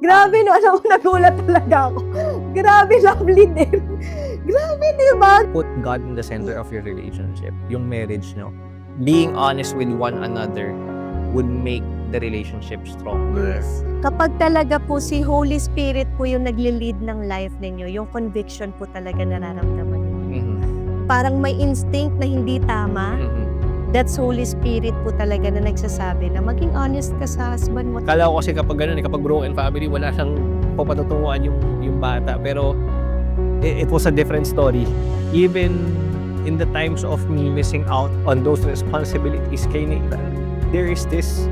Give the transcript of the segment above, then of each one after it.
Grabe no, alam mo, nagulat talaga ako. Grabe, lovely din. Grabe, di ba? Put God in the center of your relationship, yung marriage nyo. Being honest with one another would make the relationship stronger. Yes. Kapag talaga po si Holy Spirit po yung nagli-lead ng life ninyo, yung conviction po talaga nararamdaman niyo. Mhm. Parang may instinct na hindi tama. Mhm. That's Holy Spirit po talaga na nagsasabi na maging honest ka sa husband mo. Kala ko kasi kapag ganun, kapag broken family, wala siyang papatutunguhan yung bata. Pero it was a different story. Even in the times of me missing out on those responsibilities kay Nathan, there is this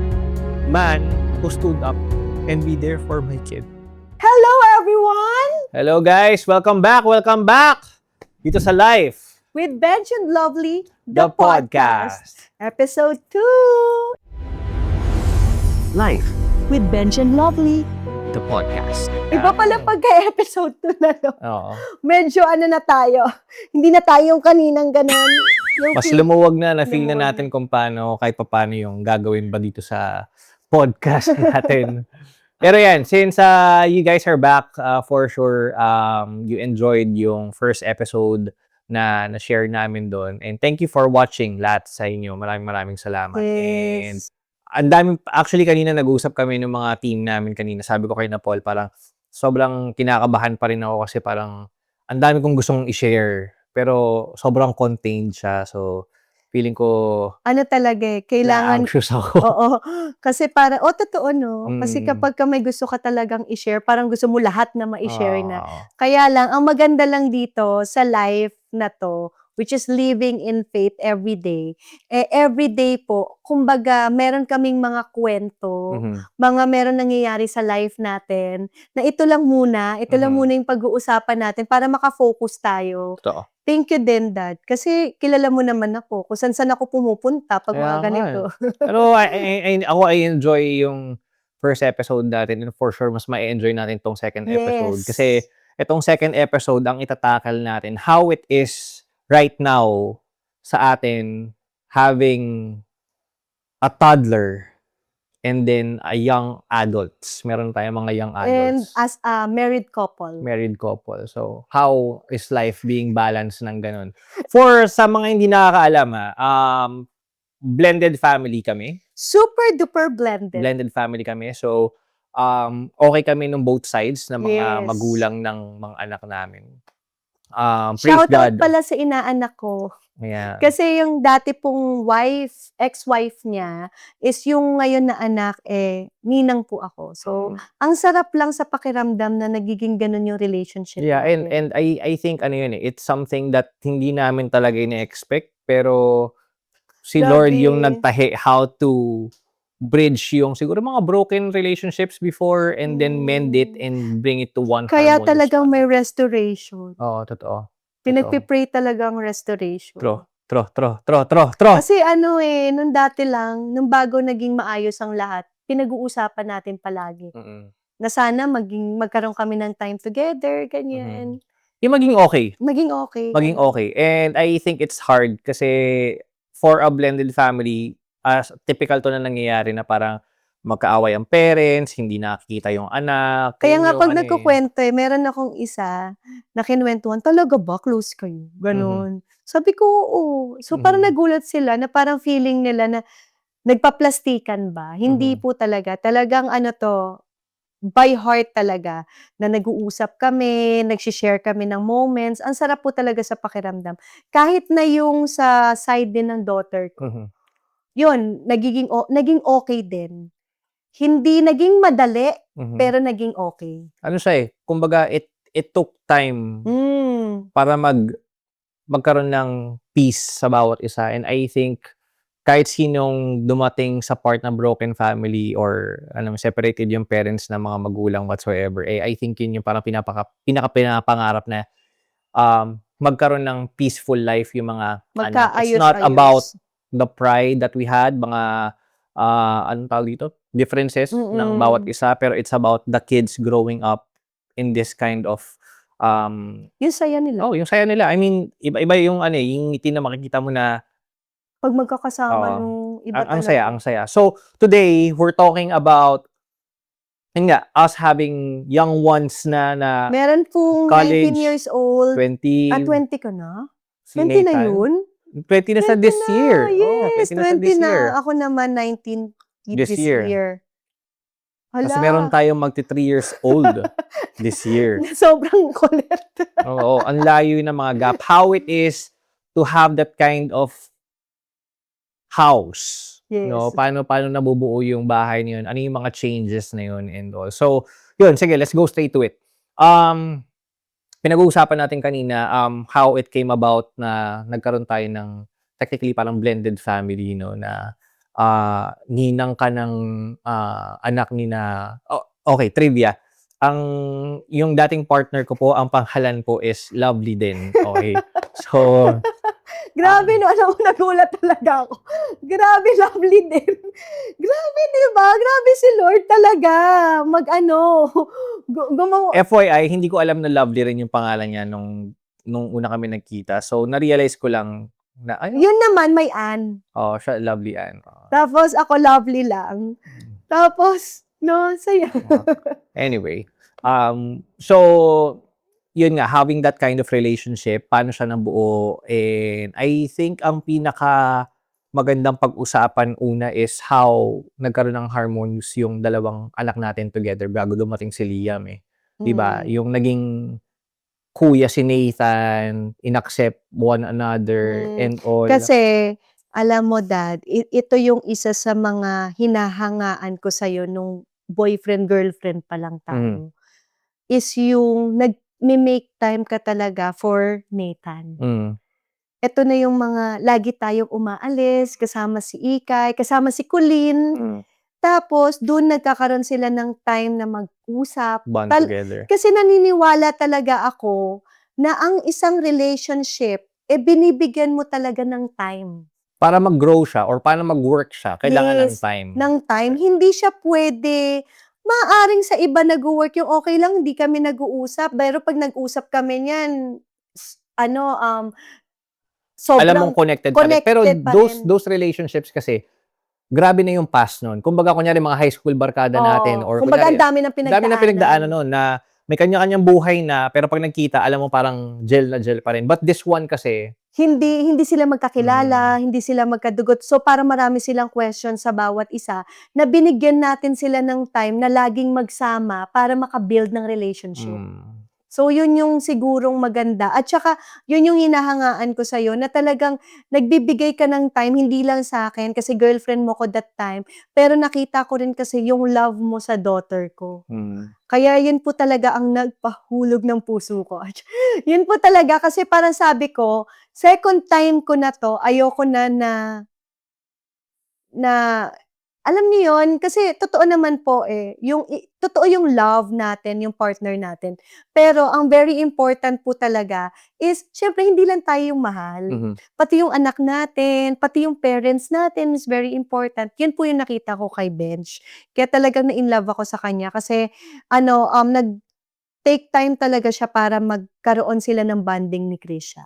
man who stood up and be there for my kid. Hello everyone! Hello guys! Welcome back! Welcome back! Dito sa Life, With Bench and Lovely, the podcast. Episode 2! Life, With Bench and Lovely. the podcast. Iba pala pagka-episode 2 na, no? Oo. Medyo ano na tayo. Hindi na tayo yung kaninang ganun. Yung Mas lumuwag na, na-feel na Lumuwag natin kung paano, kahit paano yung gagawin ba dito sa podcast natin. Pero yan, since you guys are back, for sure, you enjoyed yung first episode na na-share namin doon. And thank you for watching lahat sa inyo. Maraming salamat. And Yes. ang dami, actually kanina nag-usap kami ng mga team namin kanina. Sabi ko kay na Paul, parang sobrang kinakabahan pa rin ako kasi parang ang dami kong gustong i-share. Pero sobrang contained siya. So, feeling ko Ano talaga eh, kailangan. na-anxious ako. Oo. Kasi para, totoo no. Kasi kapag ka may gusto ka talagang i-share, parang gusto mo lahat na ma-share na. Oo. Kaya lang, ang maganda lang dito sa life na to, which is living in faith every day. Every day po, kumbaga, meron kaming mga kwento, Mhm. meron nangyayari sa life natin, na ito lang muna yung pag-uusapan natin para makafocus tayo. Totoo. Thank you din, Dad. Kasi kilala mo naman ako, kung saan ako pumupunta pag Kaya mga nga ganito. Pero I enjoy yung first episode natin and for sure mas ma-enjoy natin tong second episode. Yes. Kasi itong second episode, ang itatakal natin, how it is right now sa atin having a toddler and then a young adults. Meron tayong mga young And adults. as a married couple. Married couple. So, how is life being balanced ng ganun? For sa mga hindi nakakaalam, blended family kami. Super duper blended. Blended family kami. So, okay kami nung both sides ng mga Yes. magulang ng mga anak namin. Praise Shout out God. pala sa inaanak ko. Yeah. Kasi yung dati pong ex-wife niya, is yung ngayon na anak, ninang po ako. So, ang sarap lang sa pakiramdam na nagiging ganun yung relationship Yeah, natin. and I think ano yun it's something that hindi namin talaga ina-expect, pero si Lord Grabe. yung nagtahi how to bridge yung siguro mga broken relationships before and then mend it and bring it to one Kaya harmonious talagang one. may restoration. Oo, totoo. Pinagpipray talagang restoration. Tro. Kasi nung dati lang, nung bago naging maayos ang lahat, pinag-uusapan natin palagi. Na sana magkaroon kami ng time together, ganyan. Yung maging okay. Maging okay. Maging okay. And I think it's hard kasi for a blended family, as typical to na nangyayari na parang magkaaway ang parents, hindi nakikita yung anak. Kaya yun nga yung pag nagkukwento, meron akong isa na kinuwentuhan, talaga ba? Close kayo? Ganon. Sabi ko, oo. So parang nagulat sila na parang feeling nila na nagpaplastikan ba? Hindi po talaga. Talagang by heart talaga, na nag-uusap kami, nagsishare kami ng moments. Ang sarap po talaga sa pakiramdam. Kahit na yung sa side din ng daughter ko, yun, naging okay din. Hindi naging madali, pero naging okay. Ano siya kumbaga it took time para magkaroon ng peace sa bawat isa. And I think kahit sinong dumating sa part ng broken family or separated yung parents ng mga magulang whatsoever, I think yun yung parang pinaka-pinapangarap na magkaroon ng peaceful life yung mga anak. It's not about the pride that we had, mga anong tawag dito? Differences ng bawat isa, pero it's about the kids growing up in this kind of yung saya nila. yung saya nila. I mean, iba-iba yung yung ngiti na makikita mo na pag magkakasama nung iba ang talaga. saya, ang saya. So, today, we're talking about yun nga, us having young ones na Meron pong 19 college, years old. 20, 20 ka na? si 20 na Nathan, yun? 20 na sa 20 this na, year. yes, 20 na sa 20 this na. year. Ako naman 19 This this year. year. Kasi meron Hala, tayong magti 3 years old this year. sobrang kulit. Oo, ang layo ng mga gap. How it is to have that kind of house. No, Yes. paano nabubuo yung bahay niyon? Ano yung mga changes na yun and all. So, yun, sige, let's go straight to it. Pinag-uusapan natin kanina how it came about na nagkaroon tayo ng technically parang blended family, no, na ninang ka ng anak ni na okay, trivia. Yung dating partner ko po, ang pangalan po is Lovely din. Okay. So, Grabe no, alam mo, nagulat talaga ako. Grabe, lovely din. Grabe, di ba? Grabe si Lord talaga. Mag-ano, gumawa. FYI, hindi ko alam na Lovely rin yung pangalan niya nung una kami nagkita. So, na-realize ko lang na, Yun naman, may Ann. oh, siya, Lovely Ann. Tapos, ako lovely lang. Tapos, no, saya. Anyway, so, yun nga, having that kind of relationship, paano siya nabuo, and I think ang pinaka magandang pag-usapan una is how nagkaroon ng harmonious yung dalawang anak natin together bago dumating si Liam eh. 'Di ba? Yung naging kuya si Nathan, inaccept one another and all. Kasi, alam mo dad, ito yung isa sa mga hinahangaan ko sa'yo nung boyfriend-girlfriend pa lang tayo. Is yung nag-make time ka talaga for Nathan. Ito na yung mga lagi tayong umaalis, kasama si Ikay, kasama si Colleen. Tapos, dun nagkakaroon sila ng time na mag-usap. Bond together. Kasi naniniwala talaga ako na ang isang relationship, binibigyan mo talaga ng time. Para mag-grow siya or para mag-work siya, kailangan ng Yes, time. ng time. Hindi siya pwede, maaaring sa iba nag-work yung okay lang, hindi kami nag-uusap. Pero pag nag-usap kami niyan, Alam sobrang mong connected pa rin. Pero connected pa rin. those relationships kasi, grabe na yung past nun. Kumbaga, kunyari mga high school barkada natin or Kumbaga, kunyari, ang dami ng dami na pinagdaanan pinagdaanan. nun na may kanya-kanyang buhay na pero pag nagkita, alam mo parang gel na gel pa rin. But this one kasi, Hindi sila magkakilala, hindi sila magkadugot. So, parang marami silang question sa bawat isa na binigyan natin sila ng time na laging magsama para maka-build ng relationship. So, yun yung sigurong maganda. At saka, yun yung hinahangaan ko sa'yo na talagang nagbibigay ka ng time, hindi lang sa akin, kasi girlfriend mo ko that time, pero nakita ko rin kasi yung love mo sa daughter ko. Kaya yun po talaga ang nagpahulog ng puso ko. Yun po talaga, kasi parang sabi ko, second time ko na to, ayoko na alam niyo yun, kasi totoo naman po totoo yung love natin, yung partner natin. Pero ang very important po talaga is, syempre hindi lang tayo yung mahal. Pati yung anak natin, pati yung parents natin is very important. Yun po yung nakita ko kay Benj. Kaya talagang na-inlove ako sa kanya kasi, nag-take time talaga siya para magkaroon sila ng bonding ni Krisha.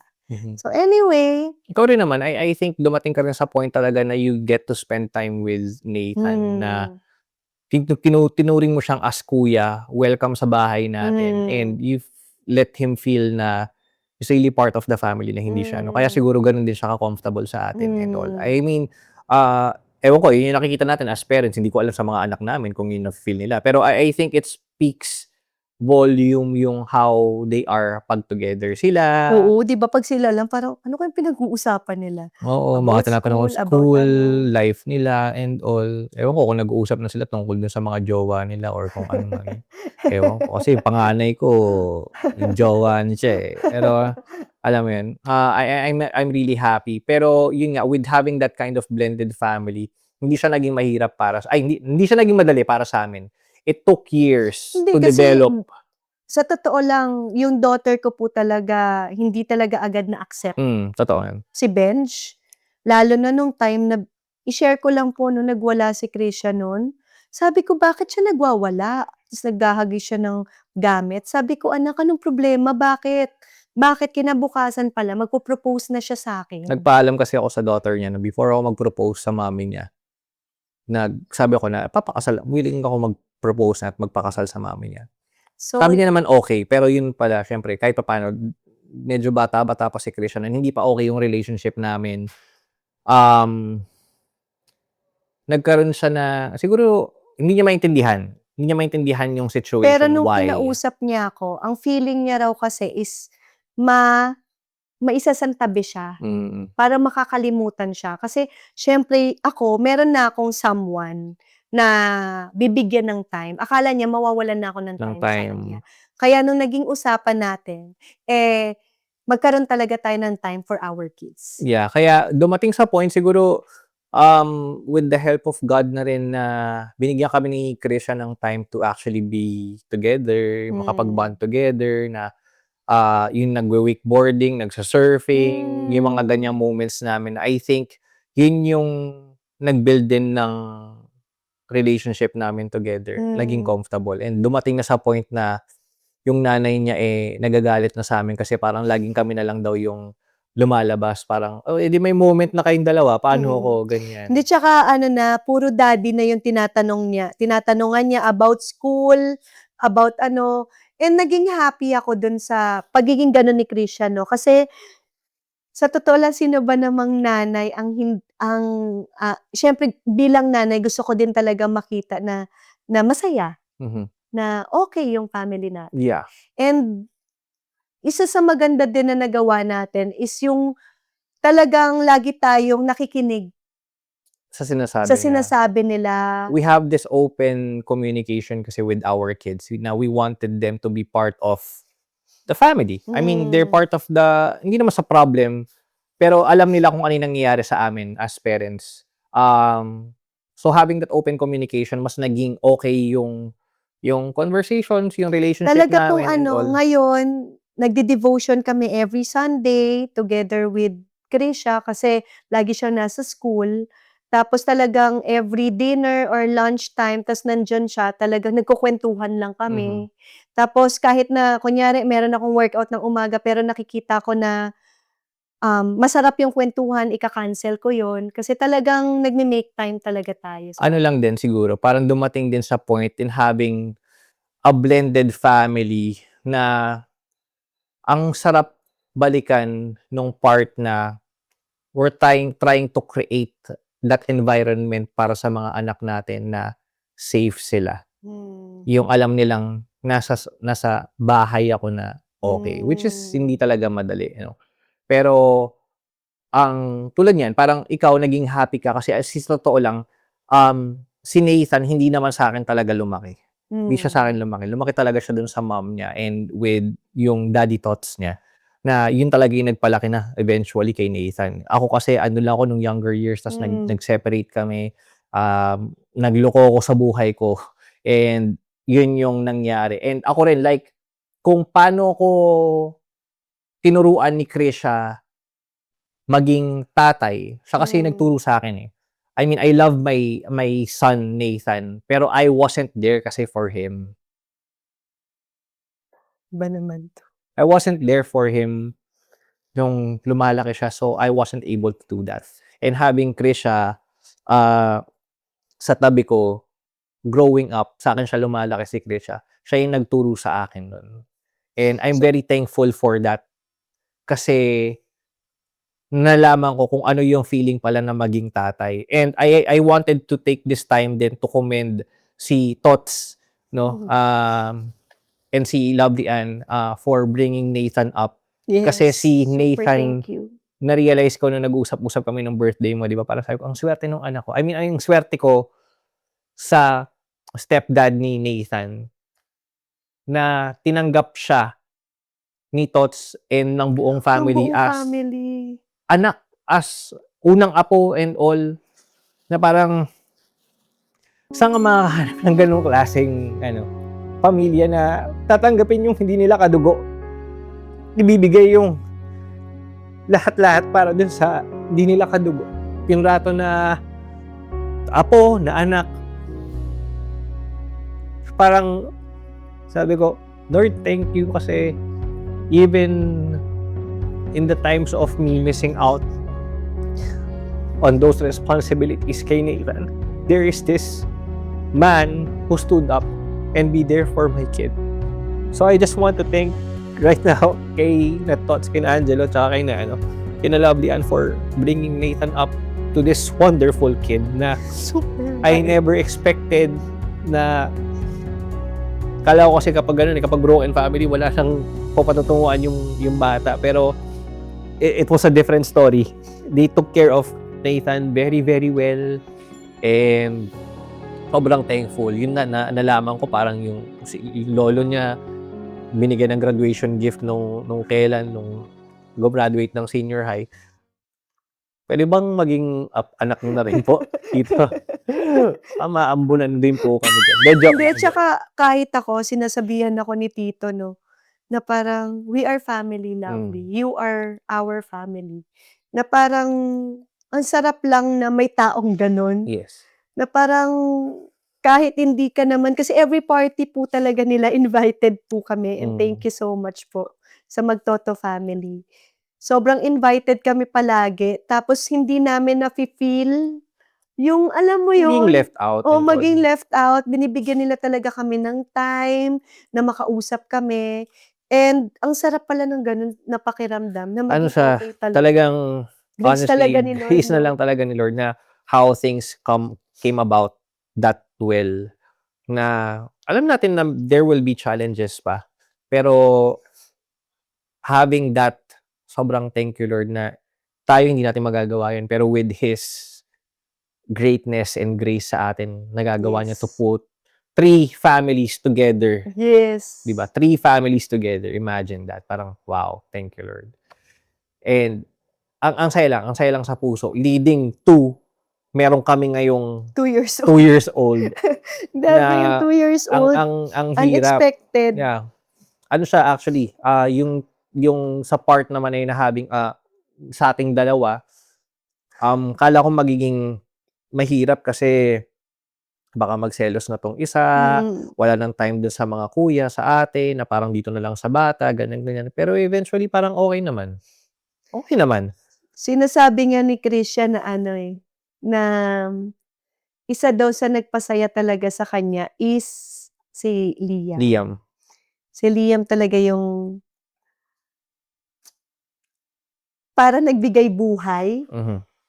So anyway. Ikaw rin naman, I think dumating ka rin sa point talaga na you get to spend time with Nathan na tinuring mo siyang as kuya, welcome sa bahay natin, and you let him feel na he's really part of the family na hindi siya. Kaya siguro ganun din siya ka-comfortable sa atin and all. I mean, ewan ko, yun yung nakikita natin as parents, hindi ko alam sa mga anak namin kung yun na-feel nila. Pero I think it speaks volume yung how they are pag together sila. Oo, 'di ba pag sila lang parang ano kayang pinag-uusapan nila? Oo, About mga tinatanong school, school, about life nila and all. Ewan ko kung nag-uusap na sila tungkol dun sa mga jowa nila or kung ano man. Ewan ko. Kasi yung panganay ko, yung jowa niya siya eh. Pero, alam mo yun, I'm really happy. Pero, yun nga, with having that kind of blended family, hindi siya naging mahirap hindi siya naging madali para sa amin. It took years Hindi, to kasi develop. sa totoo lang, yung daughter ko po talaga, hindi talaga agad na-accept Totoo yan. si Benj. Lalo na nung time na, i-share ko lang po nung nagwala si Krisha nun. Sabi ko, bakit siya nagwawala? Tapos naghahagi siya ng gamit. Sabi ko, anak, anong problema? Bakit? Bakit kinabukasan pala, magpo-propose na siya sa akin? Nagpaalam kasi ako sa daughter niya na before ako mag-propose sa mommy niya, sabi ako na, willing ako propose na at magpakasal sa mami niya. So, Sabi niya naman okay, pero yun pala, syempre, kahit papaano, medyo bata-bata pa si Christian and hindi pa okay yung relationship namin. Nagkaroon siya na, siguro, hindi niya maintindihan. Hindi niya maintindihan yung situation, pero nung why. kinausap niya ako, ang feeling niya raw kasi is maisasantabi siya para makakalimutan siya. Kasi syempre ako, meron na akong someone na bibigyan ng time. Akala niya mawawalan na ako ng time sa kanya. Kaya nung naging usapan natin, magkaroon talaga tayo ng time for our kids. Yeah, kaya dumating sa point siguro, with the help of God na rin na binigyan kami ni Christian ng time to actually be together, makapag-bond together, na yung nagwe-wakeboarding, nagsa-surfing, yung mga ganyang moments namin. I think yun yung nag-build din ng relationship namin together, naging comfortable. And dumating na sa point na yung nanay niya nagagalit na sa amin kasi parang laging kami na lang daw yung lumalabas. Parang, edi may moment na kayong dalawa, paano ako, ganyan. Hindi, tsaka puro daddy na yung tinatanungan niya about school, about and naging happy ako dun sa pagiging ganun ni Christian, no? Kasi, sa totoo lang, sino ba namang nanay syempre bilang nanay, gusto ko din talaga makita na masaya, na okay yung family natin. Yeah. And, isa sa maganda din na nagawa natin is yung talagang lagi tayong nakikinig Sa sinasabi nila. We have this open communication kasi with our kids. Now, we wanted them to be part of the family. I mean, they're part of hindi naman sa problem, pero alam nila kung ano yung nangyayari sa amin as parents. So, having that open communication, mas naging okay yung conversations, yung relationship Talaga namin and all. ngayon, nagde-devotion kami every Sunday together with Krisha kasi lagi siya nasa school. Tapos talagang every dinner or lunchtime, tas nandyan siya, talagang nagkukwentuhan lang kami. Tapos kahit na, kunyari, meron akong workout ng umaga, pero nakikita ko na masarap yung kwentuhan, ika-cancel ko yon kasi talagang nagme-make time talaga tayo. Ano lang din siguro, parang dumating din sa point in having a blended family na ang sarap balikan nung part na we're trying to create that environment para sa mga anak natin na safe sila. Yung alam nilang nasa bahay ako na okay, which is hindi talaga madali, Pero ang tulad niyan, parang ikaw naging happy ka kasi sa totoo lang, si Nathan hindi naman sa akin talaga lumaki. Hindi siya sa akin lumaki. Lumaki talaga siya dun sa mom niya and with yung daddy thoughts niya. Na yun talaga yung nagpalaki na eventually kay Nathan. Ako kasi lang ako nung younger years, tas nag-separate kami. Nagloko ako sa buhay ko. And yun yung nangyari. And ako rin, like, kung paano ko tinuruan ni Krisha maging tatay, siya kasi nagturo sa akin I mean, I love my son, Nathan, pero I wasn't there kasi for him. Ba naman to? I wasn't there for him nung lumalaki siya, so I wasn't able to do that. And having Krisha sa tabi ko, growing up, sa akin siya lumalaki si Krisha. Siya yung nagturo sa akin nun. And I'm very thankful for that. Kasi nalaman ko kung ano yung feeling pala na maging tatay. And I wanted to take this time then to commend si Tots, no? And si Lovely Ann for bringing Nathan up. Yes, kasi si Nathan, thank you. na-realize ko nung nag-usap-usap kami ng birthday mo, di ba? Para sabi ko, ang swerte ng anak ko. I mean, ang swerte ko sa stepdad ni Nathan na tinanggap siya ni Tots and ng buong family anak, as unang apo and all, na parang saan nga makakahanap ng ganung klaseng pamilya na tatanggapin yung hindi nila kadugo. Ibibigay yung lahat-lahat para dun sa hindi nila kadugo. Yung rato na apo, na anak. Parang sabi ko, Lord, thank you kasi even in the times of me missing out on those responsibilities kay Nathan, there is this man who stood up and be there for my kid. So I just want to thank right now kay Natots, kay Angelo, tsaka kina Lovely Ann for bringing Nathan up to this wonderful kid na Super. I never expected na kala ko kasi kapag ganun, kapag broken family, wala siyang papatutunguhan yung bata. Pero it was a different story. They took care of Nathan very, very well. And sobrang thankful. Yun na nalaman ko parang yung lolo niya binigyan ng graduation gift nung graduate ng senior high. Pwede bang maging anak niyo na rin po dito? Maambunan din po kami dyan. Hindi, tsaka kahit ako, sinasabihan ako ni Tito, no, na parang, we are family, Lovely. You are our family. Na parang, ang sarap lang na may taong ganun. Yes. Na parang, kahit hindi ka naman, kasi every party po talaga nila, invited po kami. And thank you so much po sa Magtoto family. Sobrang invited kami palagi. Tapos, hindi namin na-feel yung, alam mo yun, Being left out. maging left out. Binibigyan nila talaga kami ng time na makausap kami. And ang sarap pala ng ganun na pakiramdam na maging okay talaga. Talagang, Grace honestly, talaga ni Lord, grace na lang talaga ni Lord na how things came about that well. Na alam natin na there will be challenges pa. Pero having that, sobrang thank you Lord na tayo hindi natin magagawa yun. Pero with His greatness and grace sa atin, nagagawa niya to put 3 families together. Yes. Diba? 3 families together. Imagine that. Parang, wow, thank you, Lord. And, ang saya lang sa puso. Leading to, meron kami ngayong 2 years 2 years old. Dami yung 2 years old. Ang hirap. Unexpected. Yeah. Ano siya actually, yung sa part naman ay na having, sa ating dalawa, kala ko magiging mahirap kasi baka magselos na tong isa, wala nang time dun sa mga kuya, sa ate, na parang dito na lang sa bata, ganyan. Pero eventually parang okay naman. Okay naman. Sinasabi nga ni Christian na na isa daw sa nagpasaya talaga sa kanya is si Liam. Si Liam talaga yung para nagbigay buhay.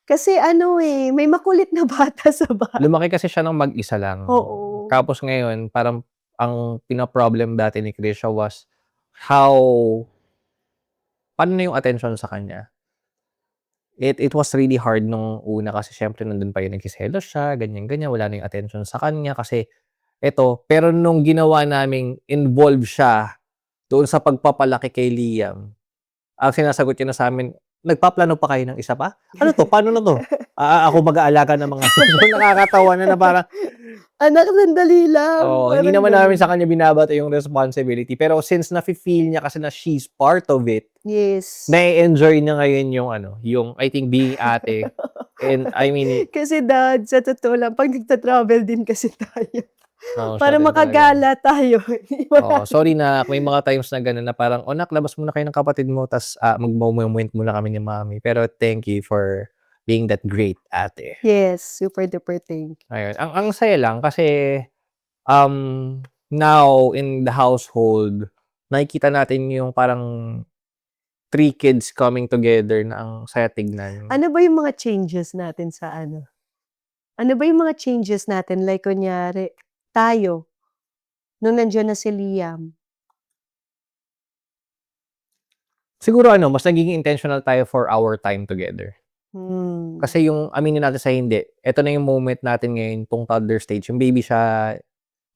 Kasi may makulit na bata sa bahay. Lumaki kasi siya ng mag-isa lang. Oo. Tapos ngayon, parang ang pina-problem dati ni Krisha was paano na yung attention sa kanya? It was really hard nung una kasi syempre nandun pa yung nagkiselos siya, ganyan, wala na yung attention sa kanya kasi pero nung ginawa naming involved siya doon sa pagpapalaki kay Liam, ang sinasagot niya na sa amin, nagpaplano pa kayo ng isa pa? Ano to? Paano na to? Ako mag-aalaga ng mga so, nakakatawa na parang anak, sandali lang. hindi naman namin sa kanya binabata yung responsibility. Pero since nafe-feel niya kasi na she's part of it, yes, na-enjoy niya ngayon yung I think being ate. And I mean, kasi dad, sa totoo lang, pag nagta-travel din kasi tayo. Oo, Para siya rin makagala tayo. sorry na may mga times na gano'n na parang, nak, labas muna kayo ng kapatid mo, tas mag-moment muna kami ni mami. Pero thank you for being that great ate. Yes, super duper thank you. Ayun. Ang saya lang kasi now in the household, nakikita natin yung parang 3 kids coming together na ang saya tignan. Ano ba yung mga changes natin sa ano? Ano ba yung mga changes natin? Like, kunyari, tayo, nung nandiyan na si Liam. Siguro mas nagiging intentional tayo for our time together. Kasi yung aminin natin sa hindi, ito na yung moment natin ngayon, tong toddler stage, yung baby siya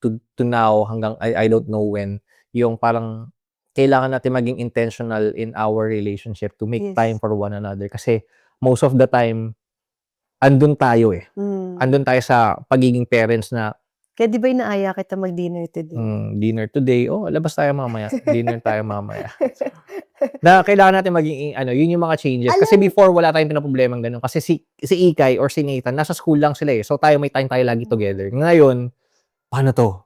to now hanggang I don't know when, yung parang kailangan natin maging intentional in our relationship to make time for one another. Kasi most of the time, andun tayo andun tayo sa pagiging parents na kaya di ba inaaya kita mag-dinner today? Dinner today. Labas tayo mamaya. Dinner tayo mamaya. Na kailangan natin maging, yun yung mga changes. Kasi before, wala tayong pinaproblemang ganun. Kasi si Ikay or si Nathan, nasa school lang sila So may time tayo lagi together. Ngayon, paano to?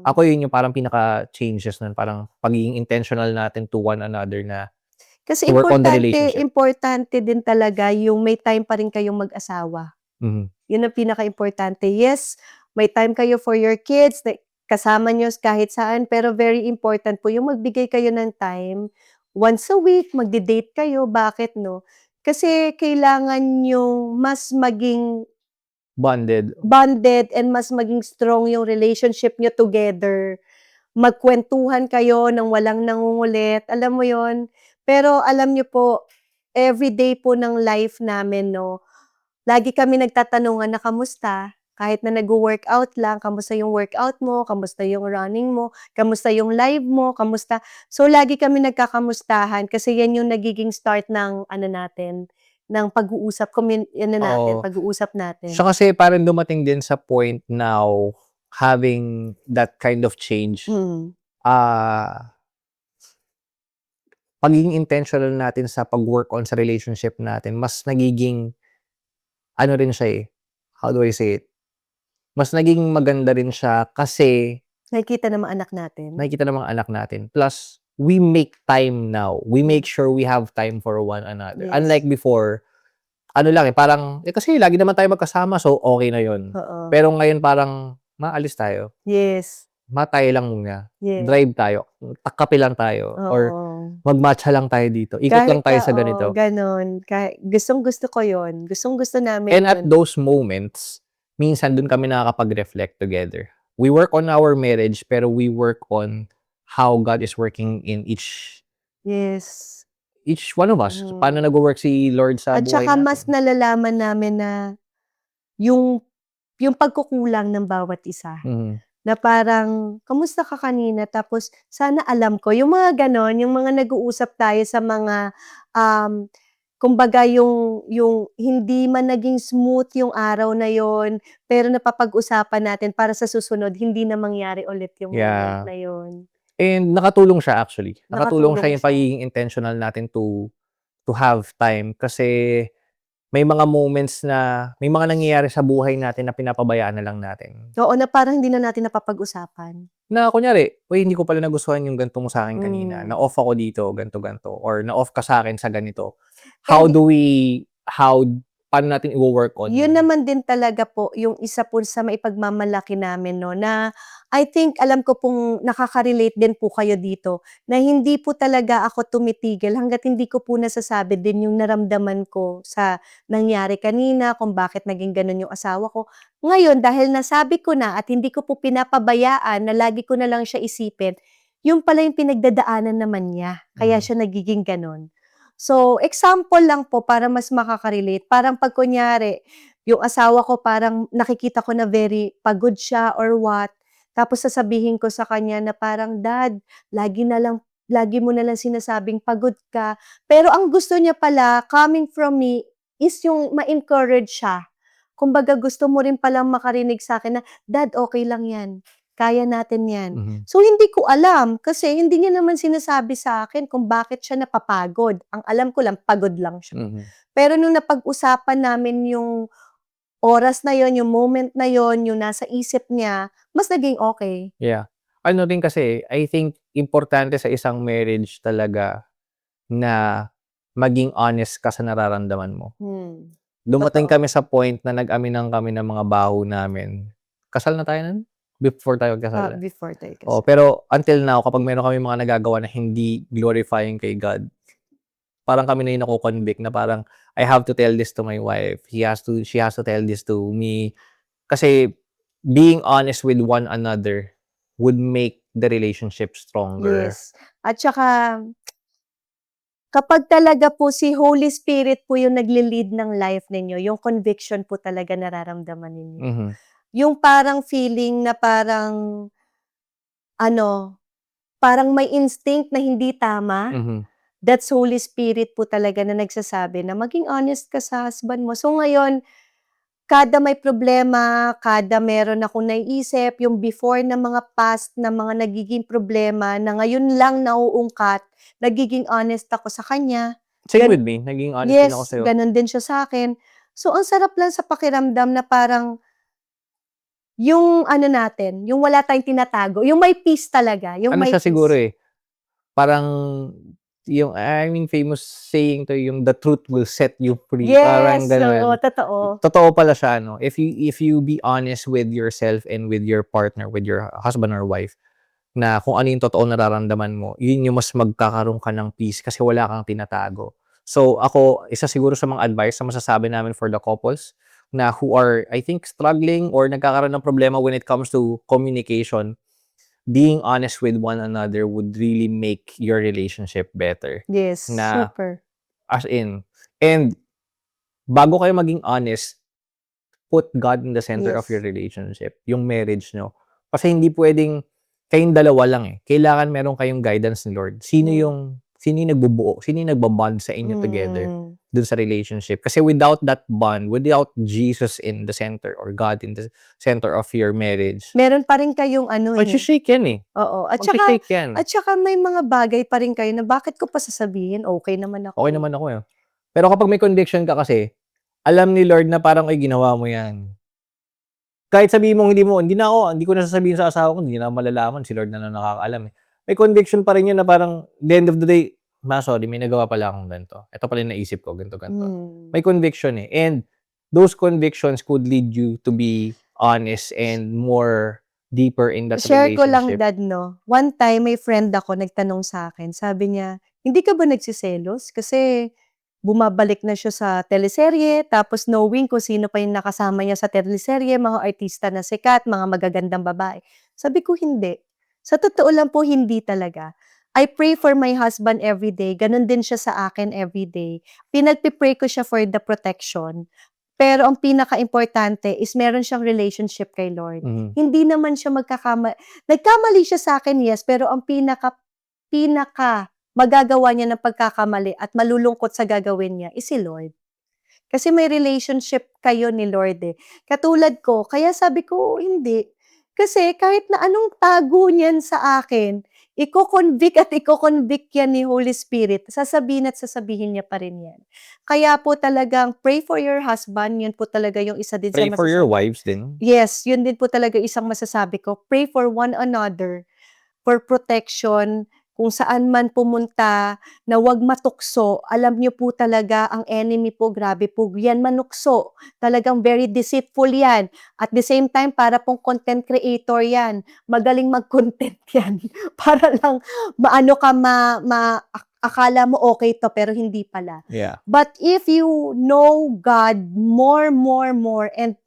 Ako yun yung parang pinaka-changes nun. Parang pagiging intentional natin to one another na kasi work on the relationship. importante din talaga yung may time pa rin kayong mag-asawa. Yun ang pinaka-importante. Yes, may time kayo for your kids, na kasama niyo kahit saan, pero very important po yung magbigay kayo ng time. Once a week, magde-date kayo. Bakit 'no? Kasi kailangan yung mas maging Bonded. and mas maging strong yung relationship niyo together. Magkuwentuhan kayo ng walang nangungulit, alam mo yon. Pero alam niyo po, everyday po ng life namin 'no, lagi kami nagtatanungan na kamusta, kahit na nagwo-workout lang, kamusta yung workout mo, kamusta yung running mo, kamusta yung live mo, kamusta. So, lagi kami nagkakamustahan kasi yan yung nagiging start ng ano natin, ng pag-uusap, Oo. pag-uusap natin. Siya kasi parang dumating din sa point now, having that kind of change, Mm. ah, pagiging intentional natin sa pag-work on sa relationship natin, mas nagiging ano rin siya, eh, how do I say it? Mas naging maganda rin siya kasi Nakikita ng mga anak natin. nakikita ng mga anak natin. Plus, we make time now. We make sure we have time for one another. Yes. Unlike before, ano lang, eh, parang, kasi lagi naman tayo magkasama, so okay na yun. Oo. Pero ngayon parang, maalis tayo. Yes. Tayo lang muna. Yes. Drive tayo. Kape lang tayo. Or Oo. mag-matcha lang tayo dito. Ikot lang tayo sa ganito. Gano'n. Gustong-gusto ko 'yun. Gustong-gusto namin And at 'yun. those moments, minsan dun kami nakakapag-reflect together. We work on our marriage, pero we work on how God is working in each Yes. one of us. Paano nagwo-work si Lord sa At buhay saka mas natin. nalalaman namin na yung pagkukulang ng bawat isa. Mhm. Na parang, "Kamusta ka kanina?" Tapos, "Sana alam ko." Yung mga gano'n, yung mga nag-uusap tayo sa mga, kumbaga yung hindi man naging smooth yung araw na yon, pero napapag-usapan natin para sa susunod hindi na mangyari ulit yung moment Yeah. na yun. And nakatulong siya actually. Nakatulong siya Nakatulong yung siya. pagiging intentional natin to have time kasi may mga moments na may mga nangyayari sa buhay natin na pinapabayaan na lang natin. Oo, na parang hindi na natin napapag-usapan. Na kunyari, "Uy, hindi ko pala nagustuhan yung ganito mo sa'kin kanina. Hmm. Na-off ako dito, ganito-ganto, or na-off ka sa'kin sa ganito." And Paano natin iwo-work on yun yun? naman din talaga po yung isa po sa maipagmamalaki namin 'no, na I think alam ko pong nakaka-relate din po kayo dito, na hindi po talaga ako tumitigil hangga't hindi ko po nasasabi din yung naramdaman ko sa nangyari kanina, kung bakit naging gano'n yung asawa ko. Ngayon dahil nasabi ko na at hindi ko po pinapabayaan na lagi ko na lang siya isipin, yun pala yung pinagdadaanan naman niya, kaya Mhm. siya nagiging gano'n. So, example lang po para mas makaka-relate, parang 'pag kunyari, yung asawa ko parang nakikita ko na very pagod siya or what, tapos sasabihin ko sa kanya na parang, "Dad, lagi mo na lang sinasabing pagod ka." Pero ang gusto niya pala, coming from me, is yung ma-encourage siya. Kumbaga gusto mo rin palang makarinig sa'kin na, "Dad, okey lang 'yan, kaya natin 'yan." Mhm. So, hindi ko alam kasi hindi niya naman sinasabi sa akin kung bakit siya napapagod. Ang alam ko lang pagod lang siya. Mhm. Pero nung napag-usapan namin yung oras na yon, yung moment na yon, yung nasa isip niya, mas naging okey. Yeah. Ano din kasi, I think importante sa isang marriage talaga na maging honest ka sa nararamdaman mo. Dumating Totoo. kami sa point na nag-aminan kami ng mga baho namin. Kasal na tayo nun? Before tayo magkasal? Before tayo Oo, kasal. pero until now kapag meron kaming mga nagagawa na hindi glorifying kay God, parang kami na yung nako-convict na parang, I have to tell this to my wife. She has to tell this to me. Kasi being honest with one another would make the relationship stronger. Yes. At saka kapag talaga po si Holy Spirit po yung nagle-lead ng life ninyo, yung conviction po talaga nararamdaman ninyo. Mhm. Yung parang feeling na parang ano, parang may instinct na hindi tama, Mhm. that's Holy Spirit po talaga na nagsasabi na maging honest ka sa husband mo. So ngayon, kada may problema, kada meron akong naiisip, yung before na mga past na mga nagiging problema na ngayon lang nauungkat, nagiging honest ako sa kanya. Same with Gan me, naging honest din ako yes, sa'yo. gano'n din siya sa'kin. So ang sarap lang sa pakiramdam na parang yung ano natin, yung wala tayong tinatago, yung may peace talaga, yung Ano may siya siguro, peace. eh, parang famous saying to yung the truth will set you free. Parang Yes, oo, ganun. totoo. Totoo pala siya, no? If you be honest with yourself and with your partner, with your husband or wife, na kung ano yung totoo nararamdaman mo, yun yung mas magkakaroon ka ng peace kasi wala kang tinatago. So ako, isa siguro sa mga advice na masasabi namin for the couples na who are, I think, struggling or nagkakaroon ng problema when it comes to communication, being honest with one another would really make your relationship better. Yes, Na, super. as in, and bago kayo maging honest, put God in the center of your Yes. relationship, yung marriage nyo. Kasi hindi pwedeng kayong dalawa lang eh. Kailangan meron kayong guidance ni Lord. Sino yung nagbubuo? Sino yung nagbabond sa inyo together dun sa relationship? Kasi without that bond, without Jesus in the center or God in the center of your marriage, Meron pa rin kayong mag-shake yan eh. oo. Mag-shake yan. At saka may mga bagay pa rin kayo na bakit ko pa sasabihin, okay naman ako. Okay naman ako eh. Pero kapag may conviction ka kasi, alam ni Lord na parang, ay, ginawa mo yan. Kahit sabihin mo, hindi ko na sasabihin sa asawa ko, hindi na malalaman, si Lord na lang nakakaalam eh. May conviction pa rin yun na parang, the end of the day, sorry, may nagawa pala akong ganito. Ito pala yung naisip ko, ganito. May conviction eh. And those convictions could lead you to be honest and more deeper in that Share ko lang, relationship. Dad, no? One time, may friend ako nagtanong sa akin. Sabi niya, hindi ka ba nagsiselos? Kasi bumabalik na siya sa teleserye, tapos knowing kung sino pa yung nakasama niya sa teleserye, mga artista na sikat, mga magagandang babae. Sabi ko, hindi. Sa totoo lang po, hindi talaga. I pray for my husband every day. Ganon din siya sa akin every day. Pinagpipray ko siya for the protection. Pero ang pinaka-importante is meron siyang relationship kay Lord. Hindi naman siya nagkamali siya sa akin, yes, pero ang pinaka magagawa niya ng pagkakamali at malulungkot sa gagawin niya is si Lord. Kasi may relationship kayo ni Lord eh. Katulad ko, kaya sabi ko, hindi. Kasi kahit na anong tago niyan sa akin, iko-convict yan ni Holy Spirit. Sasabihin at sasabihin niya pa rin yan. Kaya po talagang pray for your husband. Yun po talaga yung isa din Pray sa for your wives din. Yes, yun din po talaga isang masasabi ko. Pray for one another, for protection, kung saan man pumunta, na wag matukso. Alam niyo po talaga, ang enemy po, grabe po, yan manukso. Talagang very deceitful yan. At the same time, para pong content creator yan. Magaling mag-content yan. Para lang, akala mo okay to, pero hindi pala. Yeah. But if you know God more, and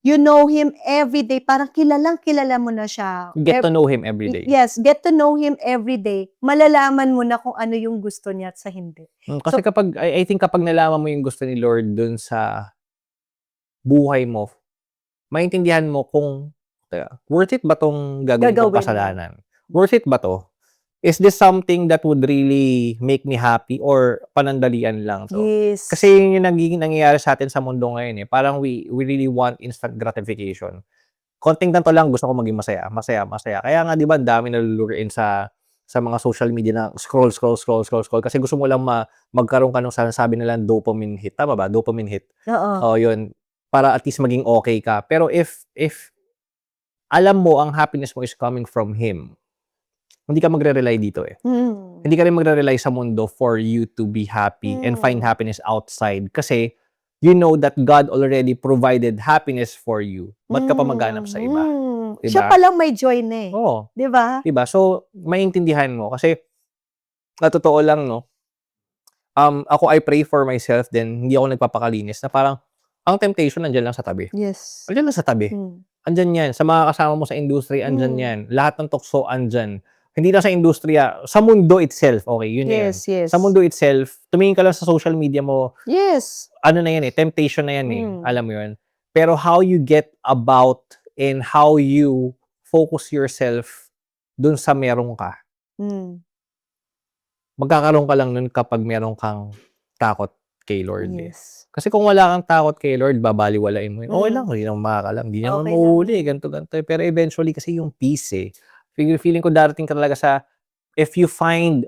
you know Him every day, parang kilala mo na siya. Get to know Him every day. Yes, get to know Him every day. Malalaman mo na kung ano yung gusto niya at sa hindi. Kasi I think kapag nalaman mo yung gusto ni Lord dun sa buhay mo, maintindihan mo kung worth it ba tong gagawin kong kasalanan? Worth it ba to? Is this something that would really make me happy or panandalian lang to? Yes. Kasi yun yung nagiging nangyayari sa atin sa mundo ngayon eh. Parang we really want instant gratification. Konting ganito lang, gusto ko maging masaya. Kaya nga, di ba, dami nalulurein sa mga social media na scroll. Kasi gusto mo lang magkaroon ka ng sinasabi nila dopamine hit. Tama ba? Dopamine hit. Oo. Yun. Para at least maging okay ka. Pero if alam mo ang happiness mo is coming from Him, hindi ka magre-rely dito eh. Hindi ka rin magre-rely sa mundo for you to be happy and find happiness outside. Kasi you know that God already provided happiness for you. Ba't ka pa maghanap sa iba? Diba? Siya palang may joy na eh. Oo. Diba? Diba? So, maintindihan mo. Kasi, na totoo lang, no? Ako, I pray for myself din. Hindi ako nagpapakalinis na parang, ang temptation nandiyan lang sa tabi. Yes. Nandiyan lang sa tabi. Andyan yan. Sa mga kasama mo sa industry, andyan yan. Lahat ng tukso, andyan. Hindi na sa industriya, sa mundo itself, okay, yun yan. Yes. Sa mundo itself, tumingin ka lang sa social media mo, yes, ano na yan eh, temptation na yan eh, alam mo yun. Pero how you get about and how you focus yourself dun sa meron ka, magkakaroon ka lang nun kapag meron kang takot kay Lord. yes. Kasi kung wala kang takot kay Lord, babaliwalain mo yun. Okay lang, hindi naman makakalam, hindi naman Okay mahuli, ganito. Pero eventually, kasi yung peace eh. Feeling ko darating ka talaga sa, if you felt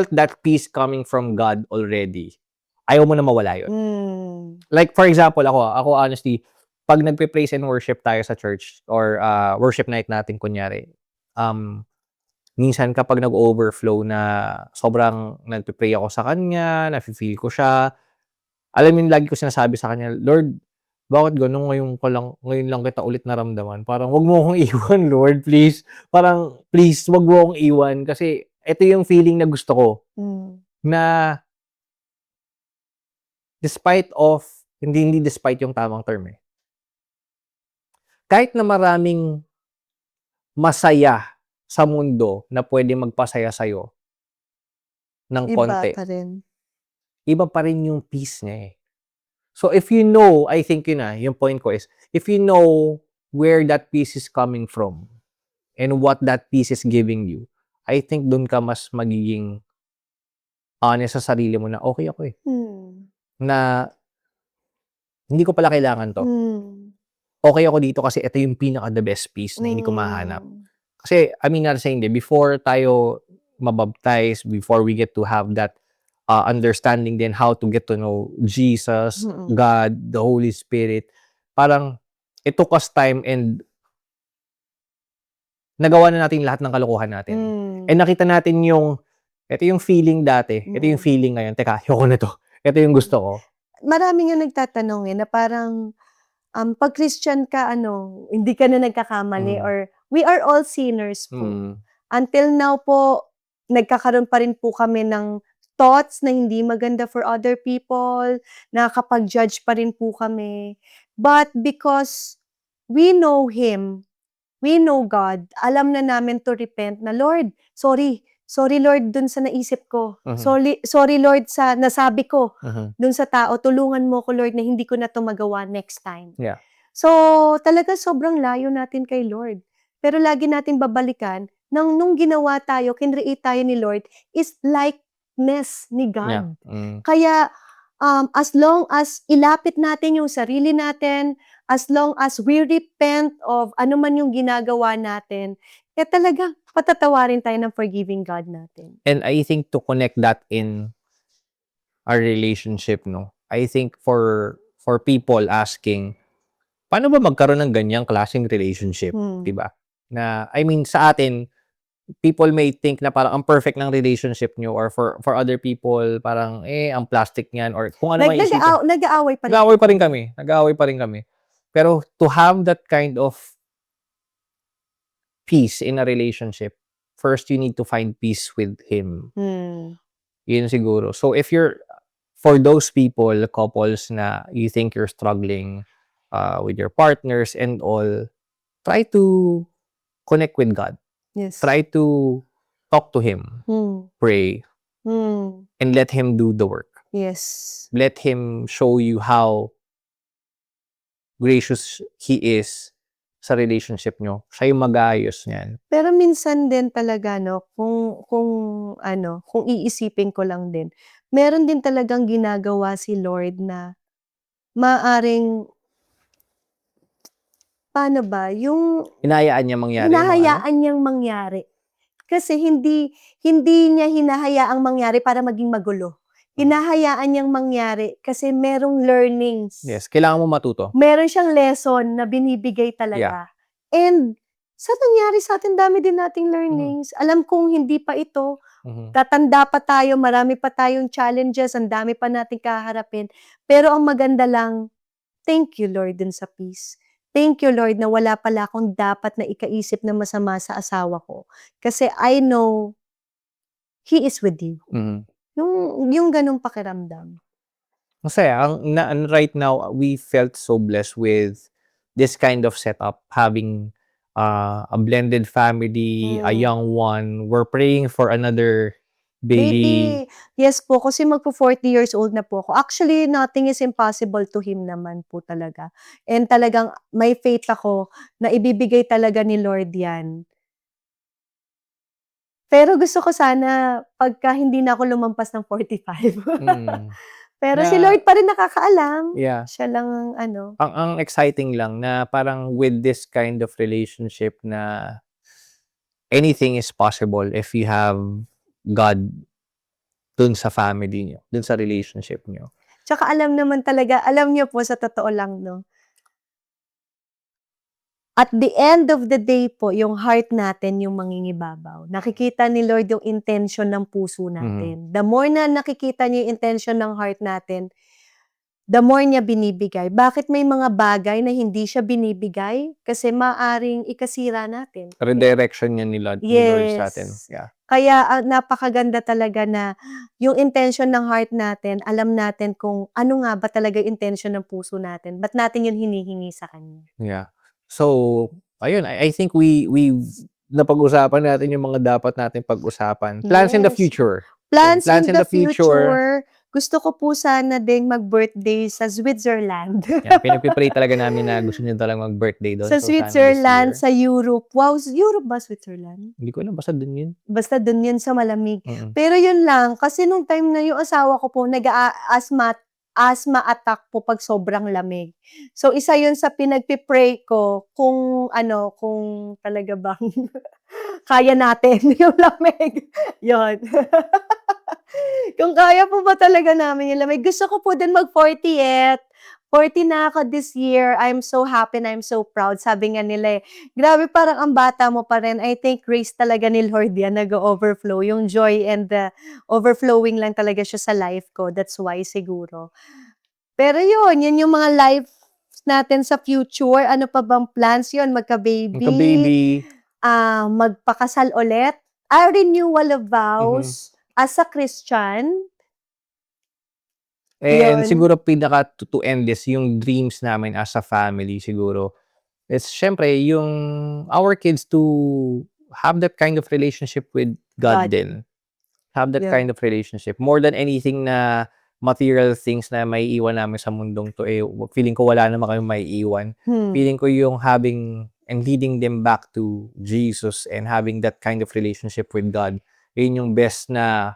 that peace coming from God already, ayaw mo na mawala yun. Like, for example, ako honestly, pag nagpe-praise and worship tayo sa church, or worship night natin, kunyari, minsan kapag nag-overflow na sobrang nagpe-pray ako sa kanya, nafe-feel ko siya, alam mo yun, lagi ko sinasabi sa kanya, "Lord, bakit gano'n ngayon lang kita ulit naramdaman. Parang 'wag mo akong iwan Lord, please. Parang please 'wag mo akong iwan." Kasi ito yung feeling na gusto ko, na despite of hindi despite yung tamang term, eh. Kahit na maraming masaya sa mundo na puwedeng magpasaya sa'yo ng Iba konti, pa rin. iba pa rin yung peace niya, eh. So if you know, I think yun, yung point ko is, if you know where that peace is coming from and what that peace is giving you, I think dun ka mas magiging honest sa sarili mo na, "Okey ako, eh." Na, "Hindi ko pala kailangan 'to. Hmm. Okey ako dito kasi ito yung pinaka the best peace na hindi ko mahahanap." Kasi not saying before tayo mabaptize, before we get to have that, understanding din how to get to know Jesus, God, the Holy Spirit, parang it took us time and nagawa na natin lahat ng kalokohan natin. And nakita natin ito yung feeling dati, ito yung feeling ngayon, "Teka, ayoko na 'to. Ito yung gusto ko." Maraming yung nagtatanong, na parang, 'pag Christian ka hindi ka na nagkakamali or we are all sinners po. Until now po, nagkakaroon pa rin po kami ng thoughts na hindi maganda for other people, nakakapag-judge pa rin po kami. But because we know Him, we know God, alam na namin to repent na, "Lord, sorry. Sorry Lord dun sa naisip ko. Sorry Lord sa nasabi ko dun sa tao. Tulungan mo ko Lord na hindi ko na 'to magawa next time." Yeah. So, talaga sobrang layo natin kay Lord. Pero lagi nating babalikan nung ginawa tayo, kinreate tayo ni Lord is likeness ni Yeah. God. Kaya, as long as ilapit natin yung sarili natin, as long as we repent of ano man yung ginagawa natin, talagang patatawarin tayo ng forgiving God natin. And I think to connect that in our relationship, no, I think for people asking, paano ba magkaroon ng ganyang klaseng relationship, 'di ba? Na sa atin, people may think na parang ang perfect ng relationship niyo, or for other people parang, ang plastic niyan, or kung ano man isipin. Nag-aaway pa rin. Nag-aaway pa rin kami. Pero to have that kind of peace in a relationship, first you need to find peace with Him. Yun siguro. So if for those people, couples na you think you're struggling with your partners and all, try to connect with God. Yes. Try to talk to Him, pray, and let Him do the work. Yes. Let Him show you how gracious He is sa relationship nyo. Siya yung mag-aayos niyan. Pero minsan din talaga kung iisipin ko lang din, meron din talagang ginagawa si Lord na maaring paano ba, yung Hinahayaan niya mangyari yung mga hinahayaan niyang mangyari. Kasi hindi niya hinahayaang mangyari para maging magulo. Hinahayaan niyang mangyari kasi merong learnings. Yes, kailangan mo matuto. Meron siyang lesson na binibigay talaga. And sa nangyari sa atin, dami din nating learnings. Alam kong hindi pa ito, tatanda pa tayo, marami pa tayong challenges, ang dami pa nating kaharapin. Pero ang maganda lang, thank you Lord dun sa peace. Thank you Lord na wala pala akong dapat na ikaisip na masama sa asawa ko. Kasi I know He is with you. Yung ganung pakiramdam. Masaya. Right now, we felt so blessed with this kind of setup, having a blended family, a young one. We're praying for another baby. Yes po, kasi magpo-40 years old na po ako. Actually, nothing is impossible to Him naman po talaga. And talagang may faith ako na ibibigay talaga ni Lord yan. Pero gusto ko sana pagka hindi na ako lumampas ng 45. Pero si Lord pa rin nakakaalam. Yeah. Siya lang ang Ang exciting lang na parang with this kind of relationship na anything is possible if you have God dun sa family niyo, dun sa relationship niyo. Tsaka alam niyo po sa totoo lang, no, At the end of the day po, yung heart natin yung mangingibabaw. Nakikita ni Lord yung intention ng puso natin. The more na nakikita niya yung intention ng heart natin, the more niya binibigay. Bakit may mga bagay na hindi siya binibigay? Kasi maaring ikasira natin. Redirection niya ni Lord sa atin. Yes. Yeah. Kaya napakaganda talaga na yung intention ng heart natin, alam natin kung ano nga ba talaga yung intention ng puso natin. Ba't natin yun hinihingi sa Kanya? Yeah. So, ayun, I think we've napag-usapan natin yung mga dapat natin pag-usapan. Plans in the Yes. future. Plans Plans in the future. Gusto ko po sana ding mag-birthday sa Switzerland. Yeah, pinagpipray talaga namin na gusto niyo talagang mag-birthday doon. Sa So, sana this Switzerland, year. sa Europe. Wow, Europe ba Switzerland? Hindi ko alam, basta dun yun. Basta dun yun sa malamig. Mm-mm. Pero yun lang, kasi nung time na yung asawa ko po, asthma attack po pag sobrang lamig. So, isa yun sa pinagpipray ko kung talaga bang kaya natin yung lamig. Yun. Kung kaya po ba talaga namin yung lamig. Gusto ko po din mag-40th. 40 na ako this year. I'm so happy and I'm so proud. Sabi nga nila grabe parang ang bata mo pa rin. I think grace talaga ni Lord yan, nag-overflow. Yung joy and the overflowing lang talaga siya sa life ko. That's why siguro. Pero yun yung mga life natin sa future. Ano pa bang plans yun? Magka-baby. Magka-baby. Magpakasal ulit. A renewal of vows as a Christian. And Yun. siguro pinaka to end this, yung dreams namin as a family siguro. It's syempre yung our kids to have that kind of relationship with God din. Have that Yeah. kind of relationship. More than anything na material things na may iwan namin sa mundong to, feeling ko wala naman kami may iwan. Feeling ko yung having and leading them back to Jesus and having that kind of relationship with God, yun yung best na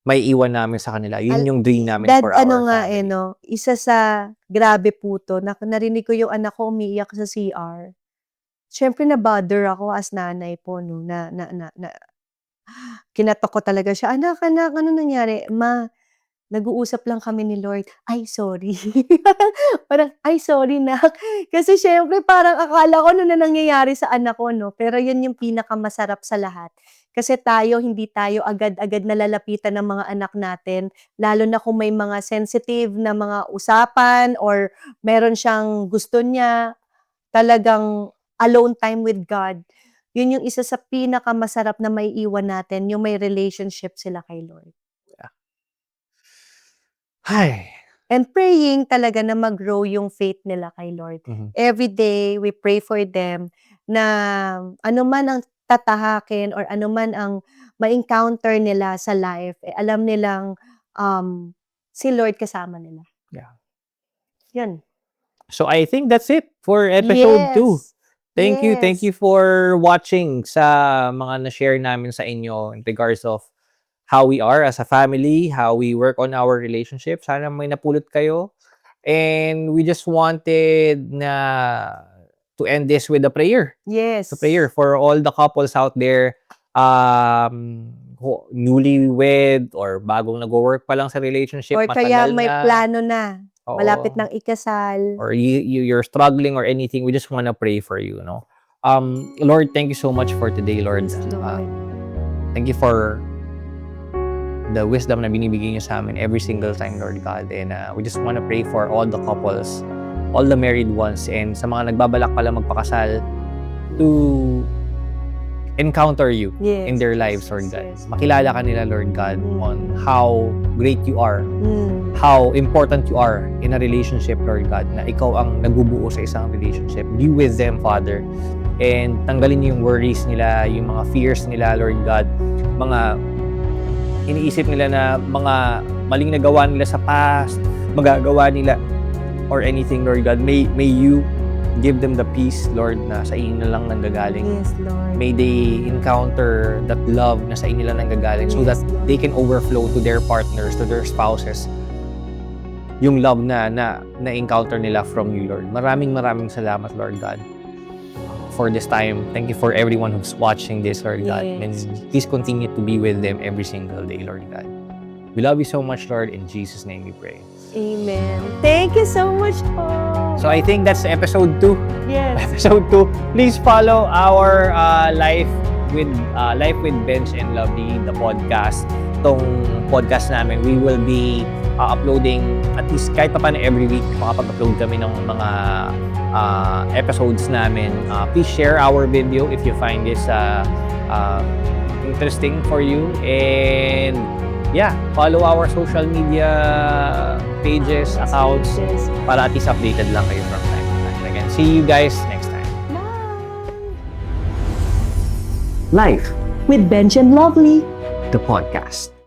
may iwan namin sa kanila. Yun yung dream namin for our family. Isa sa grabe po to, narinig ko yung anak ko umiiyak sa CR. Siyempre na-bother ako as nanay po, no, na kinatok ko talaga siya, anak, ano nangyari? Ma, nag-uusap lang kami ni Lord. Ay, sorry. Parang, ay, sorry, nak. Kasi syempre, parang akala ko ano na nangyayari sa anak ko, no? Pero yun yung pinakamasarap sa lahat. Kasi hindi tayo agad-agad nalalapitan ng mga anak natin, lalo na kung may mga sensitive na mga usapan or meron siyang gusto niya, talagang alone time with God. Yun yung isa sa pinakamasarap na maiiwan natin, yung may relationship sila kay Lord. Ay. And praying talaga na mag-grow yung faith nila kay Lord. Every day, we pray for them na ano man ang tatahakin or ano man ang ma-encounter nila sa life, alam nilang si Lord kasama nila. Yeah. Yun. So I think that's it for episode 2. Thank you for watching sa mga na-share namin sa inyo in regards of how we are as a family, how we work on our relationship. Sana may napulot kayo. And we just wanted to end this with a prayer. Yes. A prayer for all the couples out there, newlywed or bagong nag-work pa lang sa relationship, or kaya may plano na, malapit ng ikasal. Or you're struggling or anything, we just want to pray for you, no? Lord, thank you so much for today, Lord. Yes, Lord. Thank you for the wisdom na binibigay niyo sa amin every single time, Lord God. And we just want to pray for all the couples, all the married ones, and sa mga nagbabalak pala magpakasal to encounter you in their lives, Lord God. Makilala ka nila, Lord God, on how great you are, how important you are in a relationship, Lord God, na ikaw ang nagbubuo sa isang relationship. Be with them, Father, and tanggalin yung worries nila, yung mga fears nila, Lord God, mga iniisip nila na mga maling nagawa nila sa past, magagawa nila or anything, Lord God. May you give them the peace, Lord, na sa inyo na lang nanggagaling. Yes, Lord. May they encounter that love na sa inyo lang nanggagaling, so that they can overflow to their partners, to their spouses, yung love na encounter nila from you, Lord. Maraming salamat, Lord God, for this time. Thank you for everyone who's watching this, Lord God. And please continue to be with them every single day, Lord God. We love you so much, Lord. In Jesus' name we pray. Amen. Thank you so much po. So I think that's episode 2. Yes. Episode 2. Please follow our Life with Bench and Lovely, the podcast. Tong podcast namin, we will be uploading at least kahit pa paano every week. Makapag-upload kami ng mga episodes namin. Please share our video if you find this interesting for you. And yeah, follow our social media pages, accounts, para at least updated lang kayo from time to time. Again, see you guys next time. Bye! Life With Bench and Lovely. the podcast.